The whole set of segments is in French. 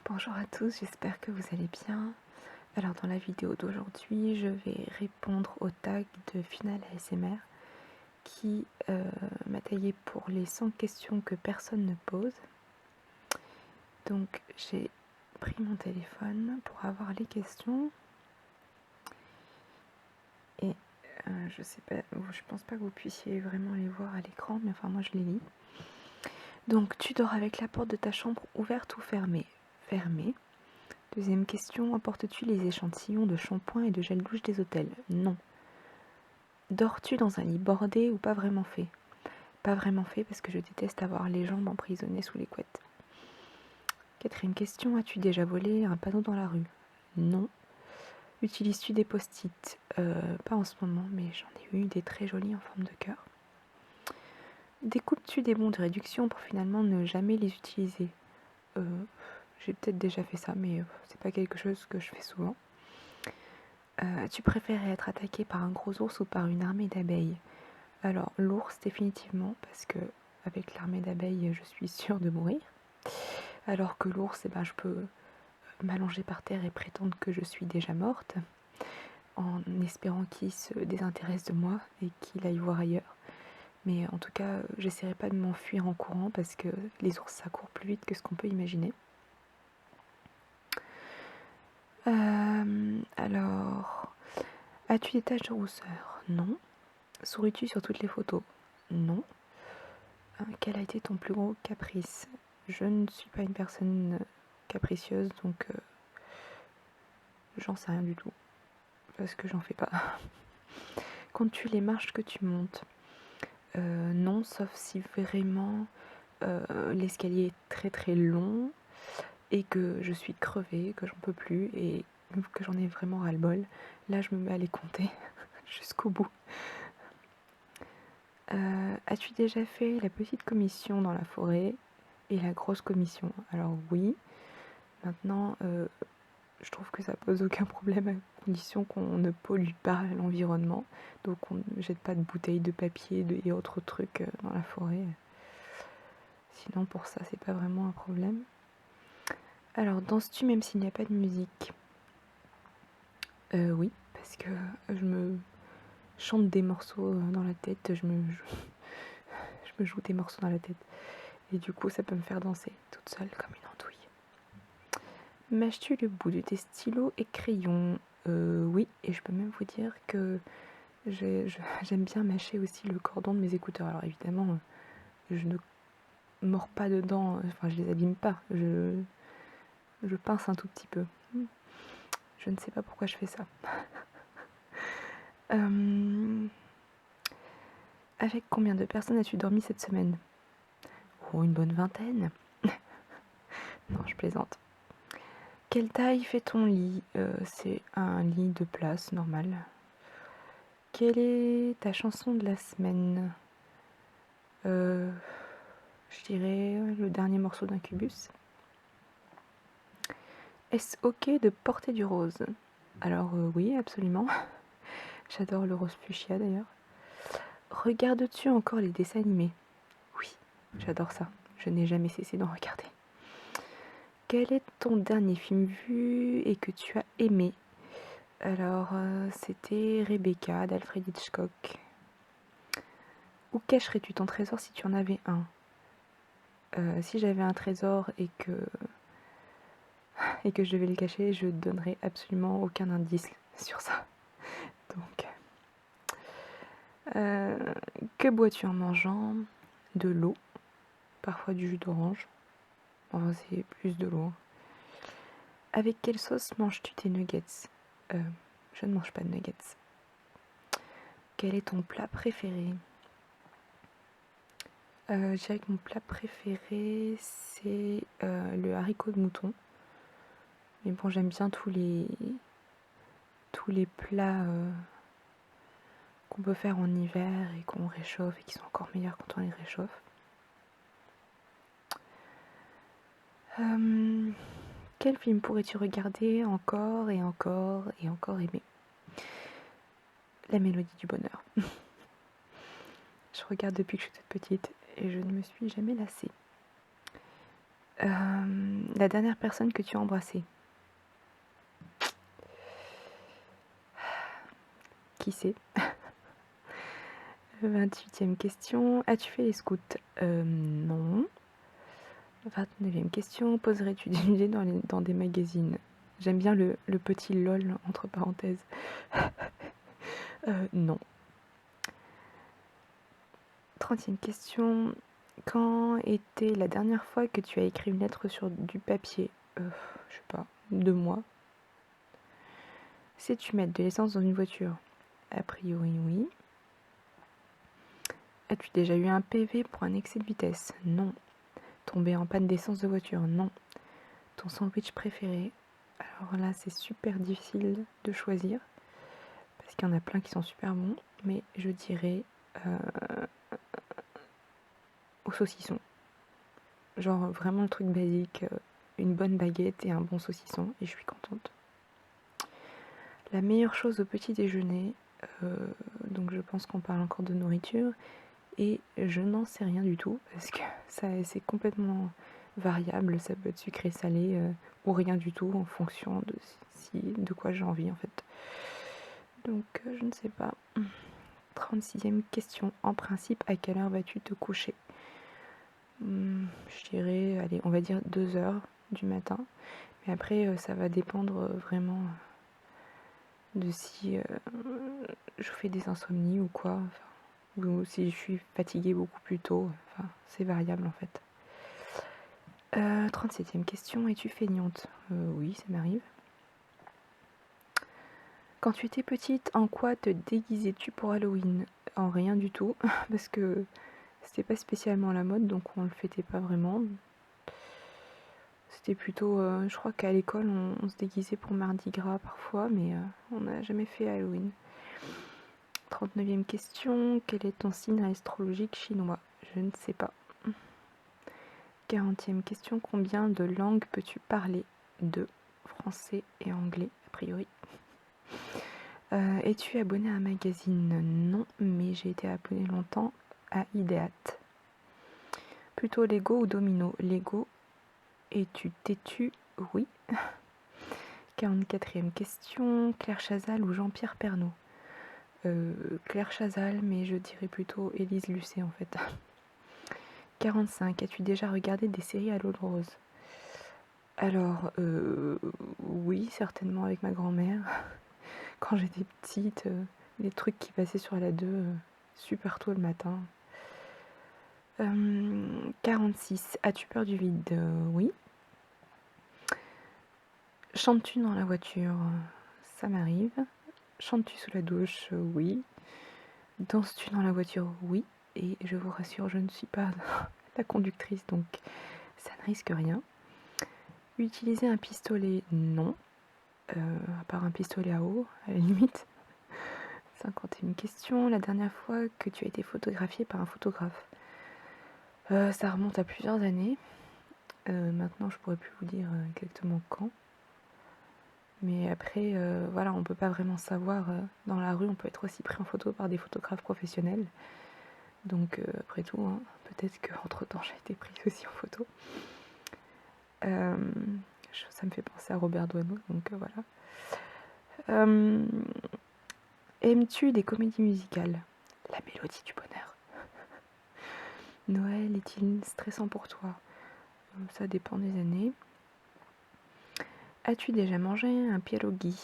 Bonjour à tous, j'espère que vous allez bien. Alors dans la vidéo d'aujourd'hui, je vais répondre au tag de Final ASMR qui m'a tagué pour les 100 questions que personne ne pose. Donc j'ai pris mon téléphone pour avoir les questions et je sais pas, je pense pas que vous puissiez vraiment les voir à l'écran, mais enfin moi je les lis. Donc tu dors avec la porte de ta chambre ouverte ou fermée? Fermée. Deuxième question, apportes-tu les échantillons de shampoing et de gel douche des hôtels? Non. Dors-tu dans un lit bordé ou pas vraiment fait? Pas vraiment fait parce que je déteste avoir les jambes emprisonnées sous les couettes. Quatrième question, as-tu déjà volé un panneau dans la rue? Non. Utilises-tu des post-it? Pas en ce moment, mais j'en ai eu des très jolis en forme de cœur. Découpes-tu des bons de réduction pour finalement ne jamais les utiliser? J'ai peut-être déjà fait ça, mais c'est pas quelque chose que je fais souvent. Tu préfères être attaqué par un gros ours ou par une armée d'abeilles? Alors l'ours définitivement, parce que avec l'armée d'abeilles je suis sûre de mourir. Alors que l'ours, je peux m'allonger par terre et prétendre que je suis déjà morte, en espérant qu'il se désintéresse de moi et qu'il aille voir ailleurs. Mais en tout cas, j'essaierai pas de m'enfuir en courant parce que les ours ça court plus vite que ce qu'on peut imaginer. Alors, as-tu des taches de rousseur? Non. Souris-tu sur toutes les photos? Non. Quel a été ton plus gros caprice? Je ne suis pas une personne capricieuse, donc j'en sais rien du tout, parce que j'en fais pas. Comptes-tu les marches que tu montes? Non, sauf si vraiment l'escalier est très très long et que je suis crevée, que j'en peux plus et que j'en ai vraiment ras-le-bol. Là, je me mets à les compter jusqu'au bout. As-tu déjà fait la petite commission dans la forêt et la grosse commission? Alors oui. Maintenant, je trouve que ça pose aucun problème à condition qu'on ne pollue pas l'environnement. Donc on ne jette pas de bouteilles de papier et autres trucs dans la forêt. Sinon pour ça c'est pas vraiment un problème. Alors danses-tu même s'il n'y a pas de musique? Oui, parce que je me chante des morceaux dans la tête, je me joue des morceaux dans la tête. Et du coup ça peut me faire danser toute seule comme une andouille. Mâches-tu le bout de tes stylos et crayons? Oui, et je peux même vous dire que j'aime bien mâcher aussi le cordon de mes écouteurs. Alors évidemment, je ne mords pas dedans, enfin je les abîme pas, je pince un tout petit peu. Je ne sais pas pourquoi je fais ça. Avec combien de personnes as-tu dormi cette semaine? Oh, une bonne vingtaine. Non, je plaisante. Quelle taille fait ton lit? C'est un lit de place, normal. Quelle est ta chanson de la semaine? Je dirais le dernier morceau d'Incubus. Est-ce ok de porter du rose? Alors oui, absolument. J'adore le rose fuchsia d'ailleurs. Regardes-tu encore les dessins animés? Oui, j'adore ça. Je n'ai jamais cessé d'en regarder. Quel est ton dernier film vu et que tu as aimé? Alors, c'était Rebecca d'Alfred Hitchcock. Où cacherais-tu ton trésor si tu en avais un? Si j'avais un trésor et que je devais le cacher, je donnerais absolument aucun indice sur ça. Donc, que bois-tu en mangeant? De l'eau, parfois du jus d'orange. Enfin, c'est plus de l'eau. Avec quelle sauce manges-tu tes nuggets? Je ne mange pas de nuggets. Quel est ton plat préféré? Je dirais que mon plat préféré, c'est le haricot de mouton. Mais bon, j'aime bien tous les plats qu'on peut faire en hiver et qu'on réchauffe et qui sont encore meilleurs quand on les réchauffe. Quel film pourrais-tu regarder encore et encore et encore aimer? La Mélodie du bonheur. Je regarde depuis que je suis toute petite et je ne me suis jamais lassée. La dernière personne que tu as embrassée. Qui c'est? 28e question. As-tu fait les scouts? Non. 29e question. Poserais-tu des nudés dans des magazines? J'aime bien le petit lol entre parenthèses. Non. 30e question. Quand était la dernière fois que tu as écrit une lettre sur du papier? Je sais pas, 2 mois. Sais-tu mettre de l'essence dans une voiture? A priori, oui. As-tu déjà eu un PV pour un excès de vitesse? Non. Tombé en panne d'essence de voiture? Non. Ton sandwich préféré? Alors là, c'est super difficile de choisir, parce qu'il y en a plein qui sont super bons, mais je dirais au saucisson. Genre vraiment le truc basique, une bonne baguette et un bon saucisson, et je suis contente. La meilleure chose au petit déjeuner, donc je pense qu'on parle encore de nourriture, et je n'en sais rien du tout, parce que c'est complètement variable, ça peut être sucré, salé, ou rien du tout, en fonction de quoi j'ai envie en fait. Donc je ne sais pas. 36e question. En principe, à quelle heure vas-tu te coucher? Je dirais, allez, on va dire 2 heures du matin. Mais après, ça va dépendre vraiment de si je fais des insomnies ou quoi. Enfin, ou si je suis fatiguée beaucoup plus tôt. Enfin, c'est variable en fait. 37e question. Es-tu feignante? Oui, ça m'arrive. Quand tu étais petite, en quoi te déguisais-tu pour Halloween? En rien du tout, parce que c'était pas spécialement la mode, donc on le fêtait pas vraiment. C'était plutôt, je crois qu'à l'école, on se déguisait pour Mardi Gras parfois, mais on n'a jamais fait Halloween. 39e question, quel est ton signe astrologique chinois? Je ne sais pas. 40e question, combien de langues peux-tu parler? 2, français et anglais, a priori. Es-tu abonné à un magazine? Non, mais j'ai été abonné longtemps à Ideat. Plutôt Lego ou Domino? Lego. Es-tu têtu? Oui. 44e question, Claire Chazal ou Jean-Pierre Pernaut? Claire Chazal, mais je dirais plutôt Élise Lucet en fait. 45, as-tu déjà regardé des séries à l'eau de rose? Alors, oui, certainement avec ma grand-mère. Quand j'étais petite, les trucs qui passaient sur la 2 super tôt le matin. 46, as-tu peur du vide? Oui. Chantes-tu dans la voiture? Ça m'arrive. Chantes-tu sous la douche? Oui. Danses-tu dans la voiture? Oui. Et je vous rassure, je ne suis pas la conductrice, donc ça ne risque rien. Utiliser un pistolet? Non. À part un pistolet à eau, à la limite. 50e question. La dernière fois que tu as été photographiée par un photographe? Ça remonte à plusieurs années. Maintenant, je pourrais plus vous dire exactement quand. Mais après, voilà, on peut pas vraiment savoir. Dans la rue, on peut être aussi pris en photo par des photographes professionnels. Donc, après tout, hein, peut-être qu'entre-temps, j'ai été prise aussi en photo. Ça me fait penser à Robert Doisneau, donc voilà. Aimes-tu des comédies musicales? La mélodie du bonheur. Noël est-il stressant pour toi? Ça dépend des années. As-tu déjà mangé un pierogi?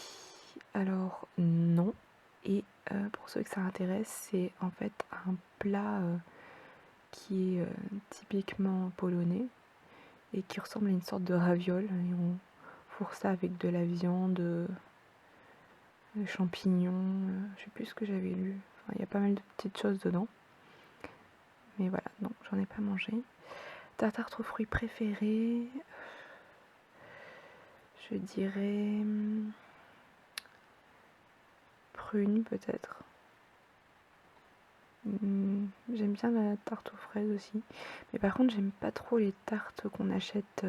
Alors non. Et pour ceux que ça intéresse, c'est en fait un plat qui est typiquement polonais et qui ressemble à une sorte de raviole. Et on fourre ça avec de la viande, des champignons, je sais plus ce que j'avais lu. Enfin, il y a pas mal de petites choses dedans. Mais voilà, non, j'en ai pas mangé. Ta tarte aux fruits préférée? Je dirais prune peut-être. J'aime bien la tarte aux fraises aussi. Mais par contre, j'aime pas trop les tartes qu'on achète.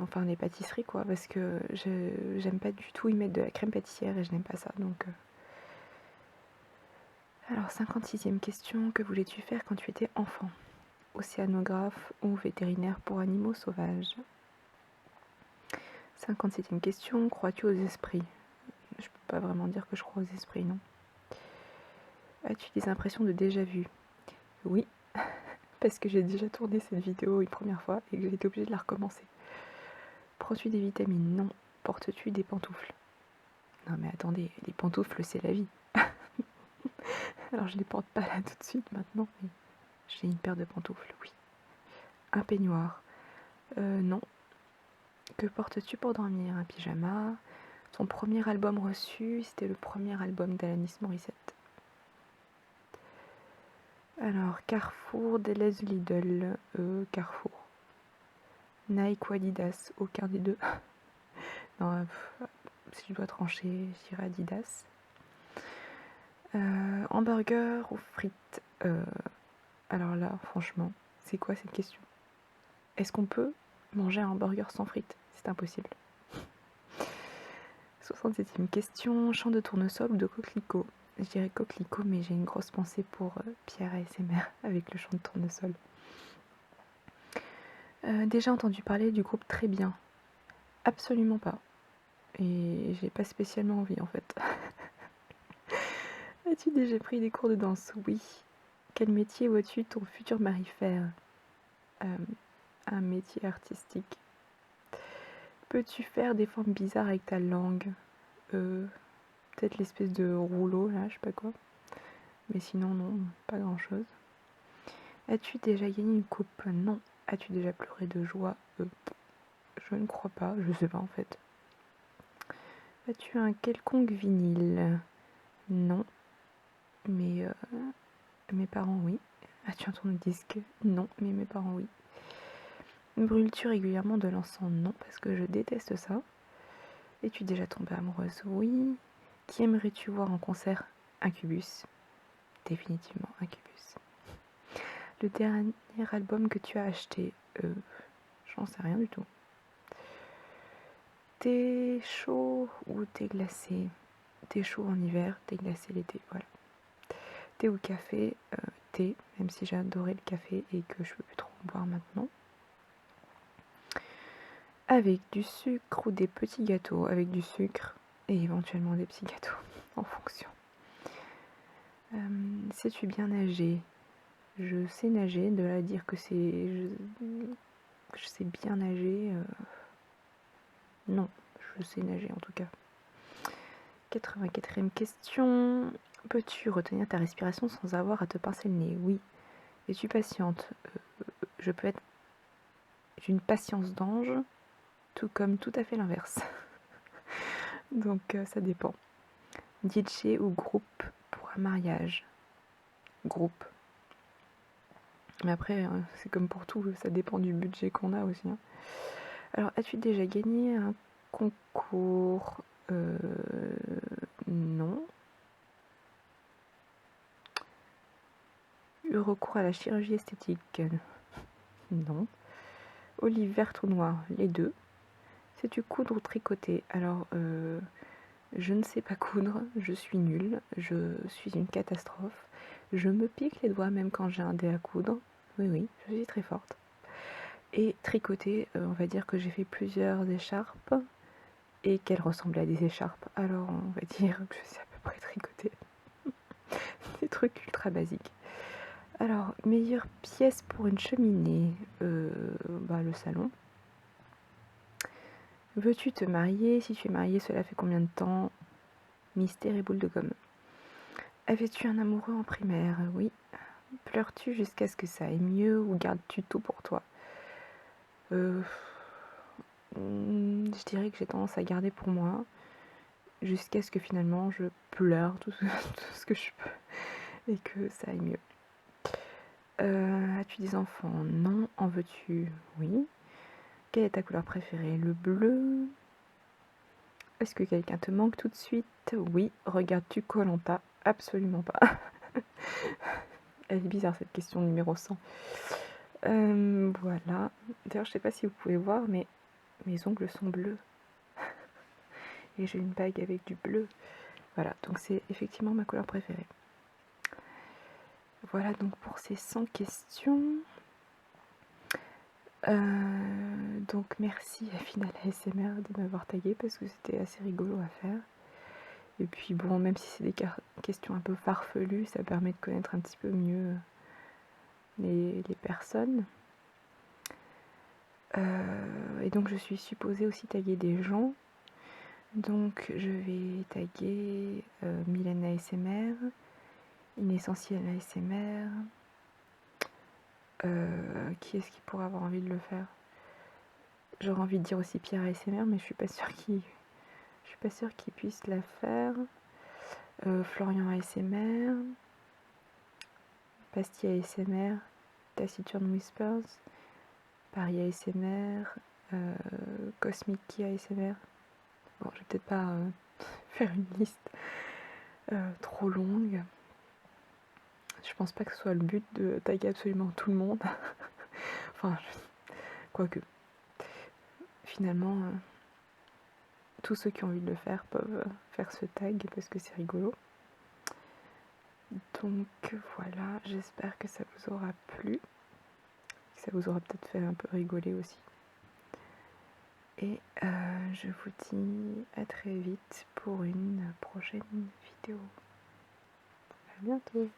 Enfin les pâtisseries quoi. Parce que j'aime pas du tout y mettre de la crème pâtissière et je n'aime pas ça. Donc. Alors Alors, 56e question, que voulais-tu faire quand tu étais enfant? Océanographe ou vétérinaire pour animaux sauvages? 57e question, crois-tu aux esprits? Je peux pas vraiment dire que je crois aux esprits, non. As-tu des impressions de déjà-vu? Oui, parce que j'ai déjà tourné cette vidéo une première fois et que j'ai été obligée de la recommencer. Prends-tu des vitamines? Non. Portes-tu des pantoufles? Non mais attendez, les pantoufles c'est la vie. Alors je les porte pas là tout de suite maintenant, mais j'ai une paire de pantoufles, oui. Un peignoir? Non. Que portes-tu pour dormir? Un pyjama? Ton premier album reçu, c'était le premier album d'Alanis Morissette. Alors, Carrefour, Deleuze, Lidl, Carrefour. Nike ou Adidas, aucun des deux. Non, si je dois trancher, j'irai Adidas. Hamburger ou frites? Alors là, franchement, c'est quoi cette question? Est-ce qu'on peut manger un hamburger sans frites? C'est impossible. 67e question, champ de tournesol ou de coquelicot? Je dirais coquelicot, mais j'ai une grosse pensée pour Pierre ASMR avec le champ de tournesol. Déjà entendu parler du groupe Très Bien? Absolument pas. Et j'ai pas spécialement envie en fait. As-tu déjà pris des cours de danse? Oui. Quel métier vois-tu ton futur mari faire? Un métier artistique. Peux-tu faire des formes bizarres avec ta langue? Peut-être l'espèce de rouleau là, je sais pas quoi. Mais sinon non, pas grand chose. As-tu déjà gagné une coupe? Non. As-tu déjà pleuré de joie? Je ne crois pas, je sais pas en fait. As-tu un quelconque vinyle? Non. Mais mes parents oui. As-tu un tourne-disque? Non, mais mes parents oui. Brûles-tu régulièrement de l'encens? Non, parce que je déteste ça. Es-tu déjà tombée amoureuse? Oui. Qui aimerais-tu voir en concert? Incubus. Définitivement Incubus. Le dernier album que tu as acheté? J'en sais rien du tout. Thé chaud ou thé glacé? Thé chaud en hiver, thé glacé l'été, voilà. Thé ou café? Thé, même si j'ai adoré le café et que je peux plus trop en boire maintenant. Avec du sucre ou des petits gâteaux? Avec du sucre et éventuellement des petits gâteaux, en fonction. Sais-tu bien nager? Je sais nager, de là à dire que je sais bien nager, non, je sais nager en tout cas. 84e question. Peux-tu retenir ta respiration sans avoir à te pincer le nez? Oui. Es-tu patiente? Je peux être d'une patience d'ange, tout comme tout à fait l'inverse. Donc ça dépend. DJ ou groupe pour un mariage? Groupe. Mais après, c'est comme pour tout, ça dépend du budget qu'on a aussi. Hein. Alors, as-tu déjà gagné un concours? Non. Eu recours à la chirurgie esthétique? Non. Olive verte ou noire? Les deux. Sais-tu coudre ou tricoter? Alors, je ne sais pas coudre, je suis nulle, je suis une catastrophe. Je me pique les doigts même quand j'ai un dé à coudre. Oui, je suis très forte. Et tricoter, on va dire que j'ai fait plusieurs écharpes et qu'elles ressemblaient à des écharpes. Alors, on va dire que je sais à peu près tricoter. Des trucs ultra basiques. Alors, meilleure pièce pour une cheminée? Le salon. Veux-tu te marier? Si tu es mariée, cela fait combien de temps? Mystère et boule de gomme. Avais-tu un amoureux en primaire? Oui. Pleures-tu jusqu'à ce que ça aille mieux ou gardes-tu tout pour toi? Je dirais que j'ai tendance à garder pour moi jusqu'à ce que finalement je pleure tout ce que je peux et que ça aille mieux. As-tu des enfants? Non. En veux-tu? Oui. Quelle est ta couleur préférée? Le bleu. Est-ce que quelqu'un te manque tout de suite? Oui. Regardes-tu koh Absolument pas. Elle est bizarre cette question numéro 100. Voilà. D'ailleurs, je sais pas si vous pouvez voir, mais mes ongles sont bleus. Et j'ai une bague avec du bleu. Voilà, donc c'est effectivement ma couleur préférée. voilà donc pour ces 100 questions. Donc merci à Final ASMR de m'avoir tagué parce que c'était assez rigolo à faire. Et puis bon, même si c'est des questions un peu farfelues, ça permet de connaître un petit peu mieux les personnes. Et donc je suis supposée aussi taguer des gens. Donc je vais taguer Mylène ASMR, Une Essentielle ASMR. Qui est-ce qui pourrait avoir envie de le faire? J'aurais envie de dire aussi Pierre ASMR, mais je suis pas sûre qu'il puisse la faire. Florian ASMR, Pastille ASMR, Taciturn Whispers, Paris ASMR, Cosmic Key ASMR. Bon, je vais peut-être pas faire une liste trop longue. Je pense pas que ce soit le but de taguer absolument tout le monde. Enfin, quoique. Finalement, tous ceux qui ont envie de le faire peuvent faire ce tag parce que c'est rigolo. Donc voilà, j'espère que ça vous aura plu. Que ça vous aura peut-être fait un peu rigoler aussi. Et je vous dis à très vite pour une prochaine vidéo. À bientôt.